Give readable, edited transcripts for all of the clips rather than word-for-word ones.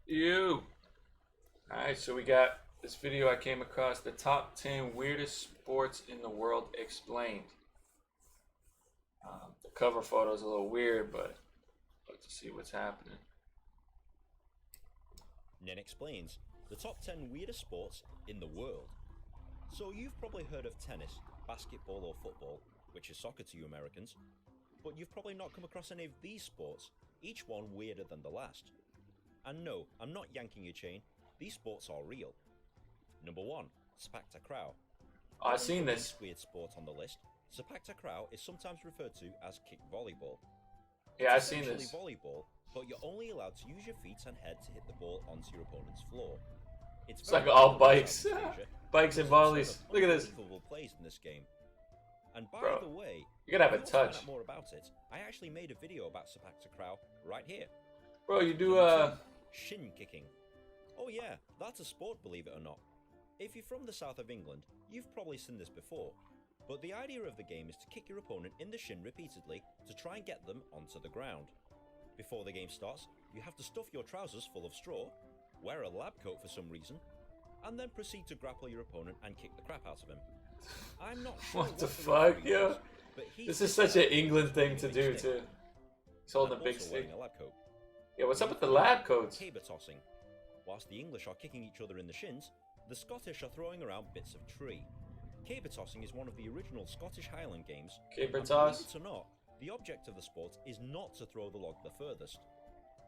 You. Alright, so we got this video I came across, the top 10 weirdest sports in the world explained. The cover photo is a little weird, but let's see what's happening. Nen explains the top 10 weirdest sports in the world. So you've probably heard of tennis, basketball or football, which is soccer to you Americans, but you've probably not come across any of these sports, each one weirder than the last. And no, I'm not yanking your chain, these sports are real. Number 1. Sepak takraw. I've seen this. Weird sport on the list. Sepak takraw is sometimes referred to as kick volleyball. Yeah, I've seen this. It's volleyball, but you're only allowed to use your feet and head to hit the ball onto your opponent's floor. It's like all bikes. Bikes and volleys. Look at this. Plays in this game. And by Bro, the way, you gotta have a touch. To find out more about it, I actually made a video about Sepak takraw right here. Bro, you do shin kicking. Oh yeah, that's a sport, believe it or not. If you're from the south of England, you've probably seen this before. But the idea of the game is to kick your opponent in the shin repeatedly to try and get them onto the ground. Before the game starts, you have to stuff your trousers full of straw, wear a lab coat for some reason, and then proceed to grapple your opponent and kick the crap out of him. I'm not sure what the fuck, yo? This is such an England thing to do too. He's holding a big stick. Yeah, what's up with the lab coats? Caber tossing. Whilst the English are kicking each other in the shins, the Scottish are throwing around bits of tree. Caber tossing is one of the original Scottish Highland games. Caber toss? Believe it or not, the object of the sport is not to throw the log the furthest.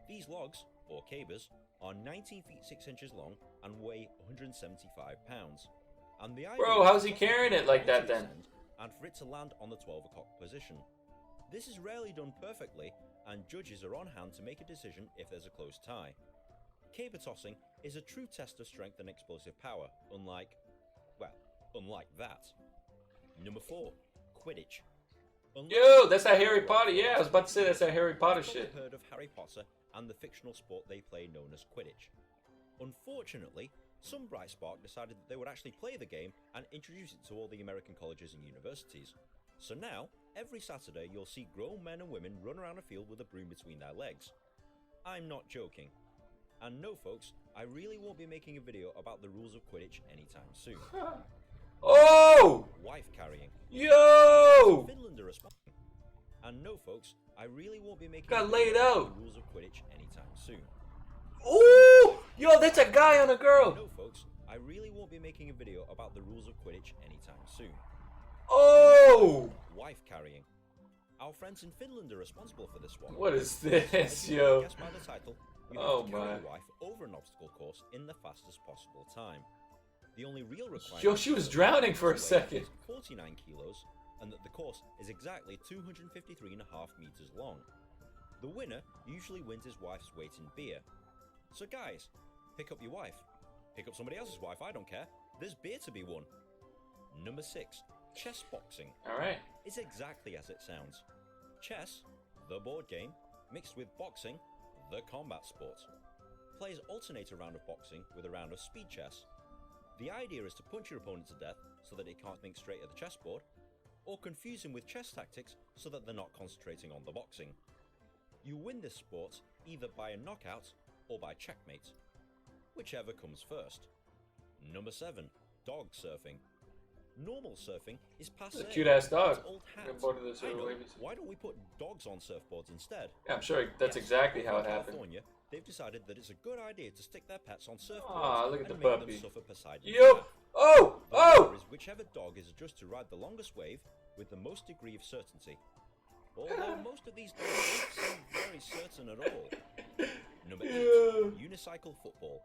These logs, or cabers, are 19 feet 6 inches long and weigh 175 pounds. And the Bro, how's he carrying it like that then? And for it to land on the 12 o'clock position. This is rarely done perfectly, and judges are on hand to make a decision if there's a close tie. Caber tossing is a true test of strength and explosive power, unlike that. Number 4. Quidditch. Yo, that's that Harry Potter. Yeah, I was about to say that's that Harry Potter shit. You've heard of Harry Potter and the fictional sport they play known as Quidditch. Unfortunately, some bright spark decided that they would actually play the game and introduce it to all the American colleges and universities. So now, every Saturday you'll see grown men and women run around a field with a broom between their legs. I'm not joking. And no folks, I really won't be making a video about the rules of Quidditch anytime soon. Oh! Wife carrying. Yo! Finland are responding. And no folks, I really won't be making got laid out. The rules of Quidditch anytime soon. Ooh! Yo, that's a guy on a girl. No folks, I really won't be making a video about the rules of Quidditch anytime soon. Oh! Wife carrying. Our friends in Finland are responsible for this one. What is this, yo? Guess by the title, you oh have to carry my. your wife over an obstacle course in the fastest possible time. The only real requirement. Yo, she was drowning for a second. 49 kilos, and that the course is exactly 253.5 meters long. The winner usually wins his wife's weight in beer. So guys, pick up your wife. Pick up somebody else's wife, I don't care. There's beer to be won. Number 6. Chess boxing. Alright. Is exactly as it sounds. Chess, the board game, mixed with boxing, the combat sport. Players alternate a round of boxing with a round of speed chess. The idea is to punch your opponent to death so that he can't think straight at the chessboard, or confuse him with chess tactics so that they're not concentrating on the boxing. You win this sport either by a knockout or by checkmate, whichever comes first. Number 7. Dog surfing. Normal surfing is passé. It's a cute ass dog. Old hat. Why don't we put dogs on surfboards instead? Yeah, I'm sure that's exactly how it happened. California, they've decided that it's a good idea to stick their pets on surfboards. Ah, look at the and make puppy. them suffer Poseidon. Yup. Oh! The Oh! is whichever dog is adjudged to ride the longest wave with the most degree of certainty. Although most of these dogs don't seem very certain at all. Number 8. Unicycle football.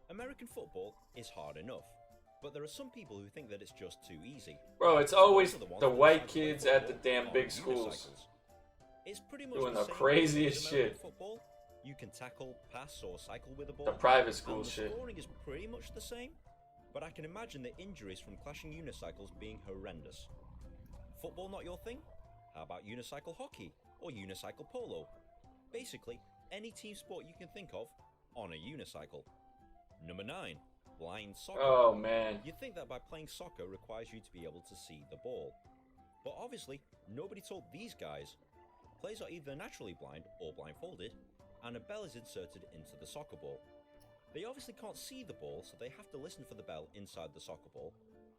American football is hard enough, but there are some people who think that it's just too easy. Bro, it's always the white kids at the damn big schools. It's pretty much doing the the same craziest as American shit. Football. You can tackle, pass, or cycle with a ball. The private school and the shit. scoring is pretty much the same, but I can imagine the injuries from clashing unicycles being horrendous. Football not your thing? How about unicycle hockey or unicycle polo? Basically, any team sport you can think of on a unicycle. Number 9. Blind soccer. Oh man. You'd think that by playing soccer requires you to be able to see the ball. But obviously, nobody told these guys. Players are either naturally blind or blindfolded, and a bell is inserted into the soccer ball. They obviously can't see the ball, so they have to listen for the bell inside the soccer ball,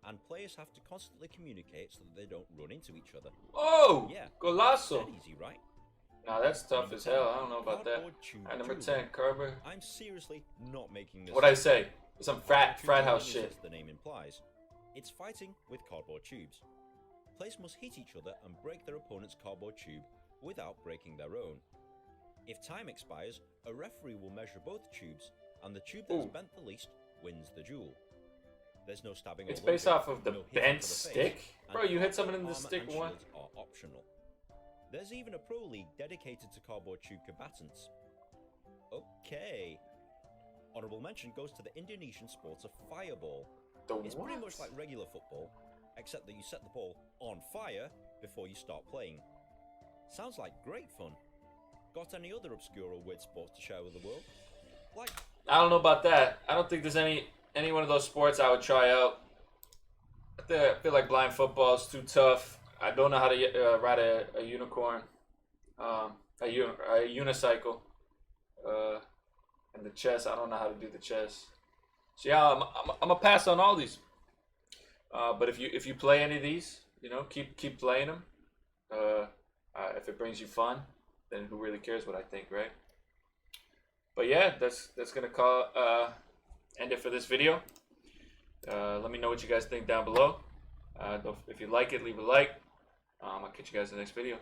and players have to constantly communicate so that they don't run into each other. Oh! Yeah, Golazo! dead easy, right? Nah, that's tough as hell. I don't know about that. Cardboard tube Alright, number dueling. 10, Carver. I'm seriously not making this What'd I up. say? Some frat house shit. As the name implies. It's fighting with cardboard tubes. Players must hit each other and break their opponent's cardboard tube without breaking their own. If time expires, a referee will measure both tubes, and the tube that's bent the least wins the duel. There's no stabbing. It's based off of the bent stick? Bro, you hit someone in the stick one. Are optional. There's even a pro league dedicated to cardboard tube combatants. Okay. Honorable mention goes to the Indonesian sport of fireball. It's pretty much like regular football, except that you set the ball on fire before you start playing. Sounds like great fun. Got any other obscure or weird sports to share with the world? Like, I don't know about that. I don't think there's any one of those sports I would try out. I feel like blind football is too tough. I don't know how to ride a unicorn, a unicycle, and the chess. I don't know how to do the chess. So yeah, I'm gonna pass on all these. But if you play any of these, you know, keep playing them. If it brings you fun, then who really cares what I think, right? But yeah, that's gonna end it for this video. Let me know what you guys think down below. If you like it, leave a like. I'll catch you guys in the next video.